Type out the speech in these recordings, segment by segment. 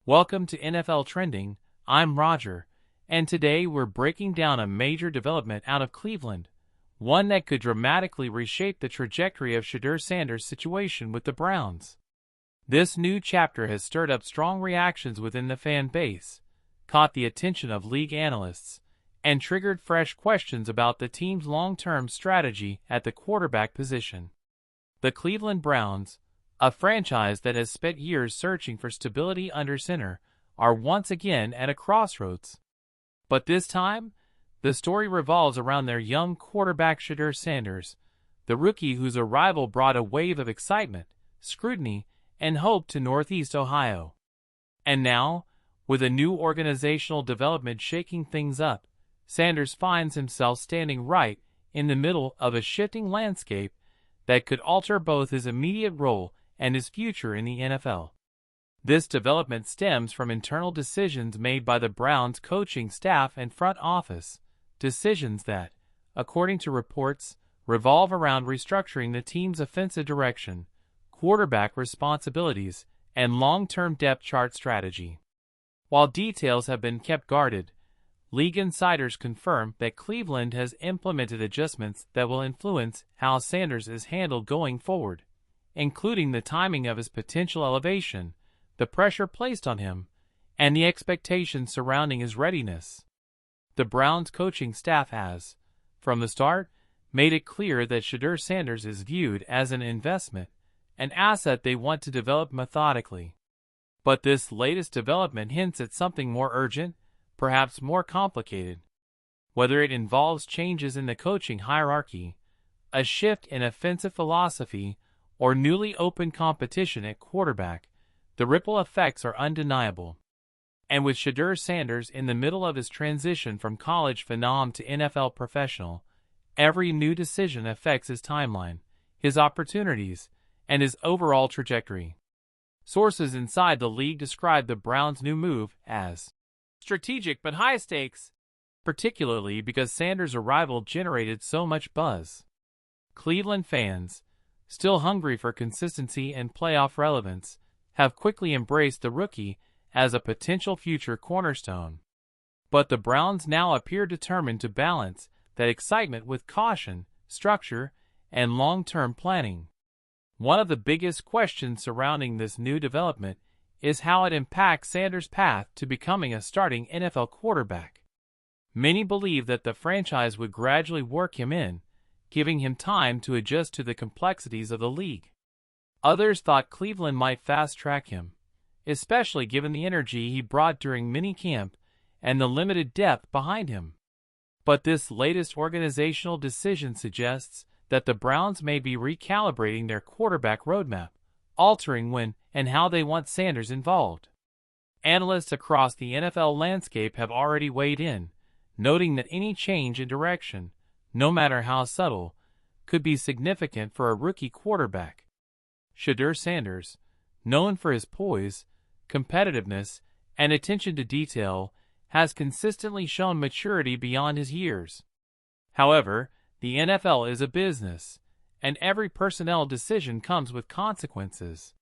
Welcome to NFL Trending. I'm Roger, and today we're breaking down a major development out of Cleveland, one that could dramatically reshape the trajectory of Shedeur Sanders' situation with the Browns. This new chapter has stirred up strong reactions within the fan base, caught the attention of league analysts, and triggered fresh questions about the team's long-term strategy at the quarterback position. The Cleveland Browns, a franchise that has spent years searching for stability under center, are once again at a crossroads. But this time, the story revolves around their young quarterback Shedeur Sanders, the rookie whose arrival brought a wave of excitement, scrutiny, and hope to Northeast Ohio. And now, with a new organizational development shaking things up, Sanders finds himself standing right in the middle of a shifting landscape that could alter both his immediate role and his future in the NFL. This development stems from internal decisions made by the Browns' coaching staff and front office, decisions that, according to reports, revolve around restructuring the team's offensive direction, quarterback responsibilities, and long-term depth chart strategy. While details have been kept guarded, league insiders confirm that Cleveland has implemented adjustments that will influence how Sanders is handled going forward, including the timing of his potential elevation, the pressure placed on him, and the expectations surrounding his readiness. The Browns coaching staff has, from the start, made it clear that Shedeur Sanders is viewed as an investment, an asset they want to develop methodically. But this latest development hints at something more urgent, perhaps more complicated. Whether it involves changes in the coaching hierarchy, a shift in offensive philosophy, or newly opened competition at quarterback, the ripple effects are undeniable. And with Shedeur Sanders in the middle of his transition from college phenom to NFL professional, every new decision affects his timeline, his opportunities, and his overall trajectory. Sources inside the league describe the Browns' new move as strategic but high stakes, particularly because Sanders' arrival generated so much buzz. Cleveland fans, still hungry for consistency and playoff relevance, have quickly embraced the rookie as a potential future cornerstone. But the Browns now appear determined to balance that excitement with caution, structure, and long-term planning. One of the biggest questions surrounding this new development is how it impacts Sanders' path to becoming a starting NFL quarterback. Many believe that the franchise would gradually work him in, giving him time to adjust to the complexities of the league. Others thought Cleveland might fast-track him, especially given the energy he brought during minicamp and the limited depth behind him. But this latest organizational decision suggests that the Browns may be recalibrating their quarterback roadmap, altering when and how they want Sanders involved. Analysts across the NFL landscape have already weighed in, noting that any change in direction, no matter how subtle, could be significant for a rookie quarterback. Shedeur Sanders, known for his poise, competitiveness, and attention to detail, has consistently shown maturity beyond his years. However, the NFL is a business, and every personnel decision comes with consequences.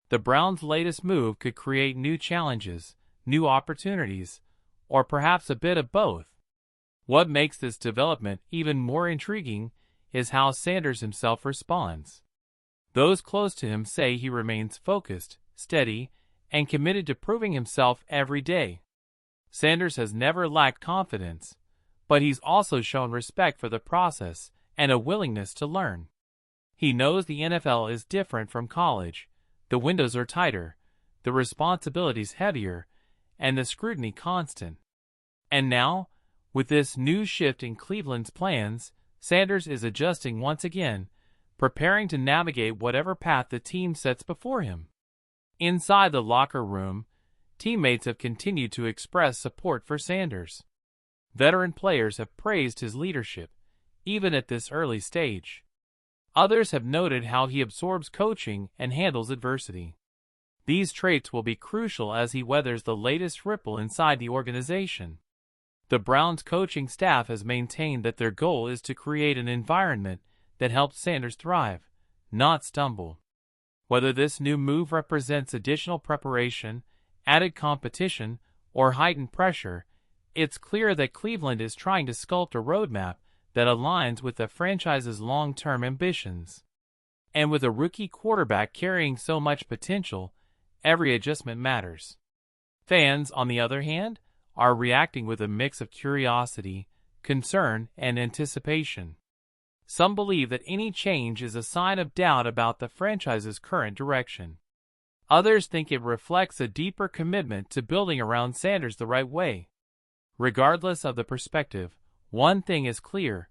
The Browns' latest move could create new challenges, new opportunities, or perhaps a bit of both. What makes this development even more intriguing is how Sanders himself responds. Those close to him say he remains focused, steady, and committed to proving himself every day. Sanders has never lacked confidence, but he's also shown respect for the process and a willingness to learn. He knows the NFL is different from college. The windows are tighter, the responsibilities heavier, and the scrutiny constant. And now, with this new shift in Cleveland's plans, Sanders is adjusting once again, preparing to navigate whatever path the team sets before him. Inside the locker room, teammates have continued to express support for Sanders. Veteran players have praised his leadership, even at this early stage. Others have noted how he absorbs coaching and handles adversity. These traits will be crucial as he weathers the latest ripple inside the organization. The Browns coaching staff has maintained that their goal is to create an environment that helps Sanders thrive, not stumble. Whether this new move represents additional preparation, added competition, or heightened pressure, it's clear that Cleveland is trying to sculpt a roadmap that aligns with the franchise's long-term ambitions. And with a rookie quarterback carrying so much potential, every adjustment matters. Fans, on the other hand, are reacting with a mix of curiosity, concern, and anticipation. Some believe that any change is a sign of doubt about the franchise's current direction. Others think it reflects a deeper commitment to building around Sanders the right way. Regardless of the perspective, one thing is clear: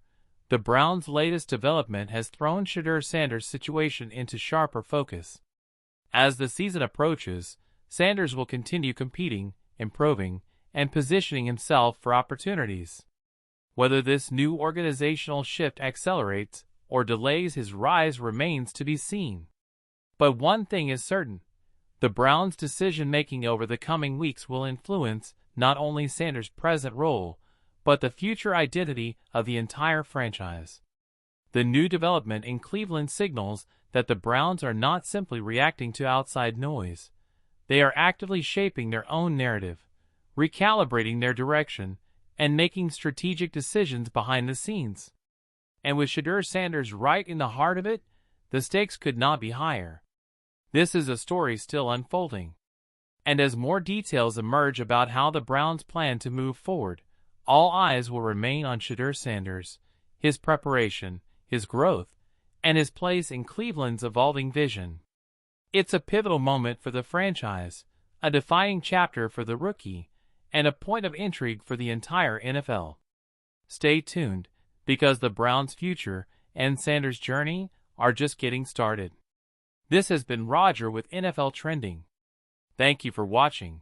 the Browns' latest development has thrown Shedeur Sanders' situation into sharper focus. As the season approaches, Sanders will continue competing, improving, and positioning himself for opportunities. Whether this new organizational shift accelerates or delays his rise remains to be seen. But one thing is certain: the Browns' decision-making over the coming weeks will influence not only Sanders' present role, but the future identity of the entire franchise. The new development in Cleveland signals that the Browns are not simply reacting to outside noise. They are actively shaping their own narrative, recalibrating their direction, and making strategic decisions behind the scenes. And with Shedeur Sanders right in the heart of it, the stakes could not be higher. This is a story still unfolding. And as more details emerge about how the Browns plan to move forward, all eyes will remain on Shedeur Sanders, his preparation, his growth, and his place in Cleveland's evolving vision. It's a pivotal moment for the franchise, a defining chapter for the rookie, and a point of intrigue for the entire NFL. Stay tuned, because the Browns' future and Sanders' journey are just getting started. This has been Roger with NFL Trending. Thank you for watching.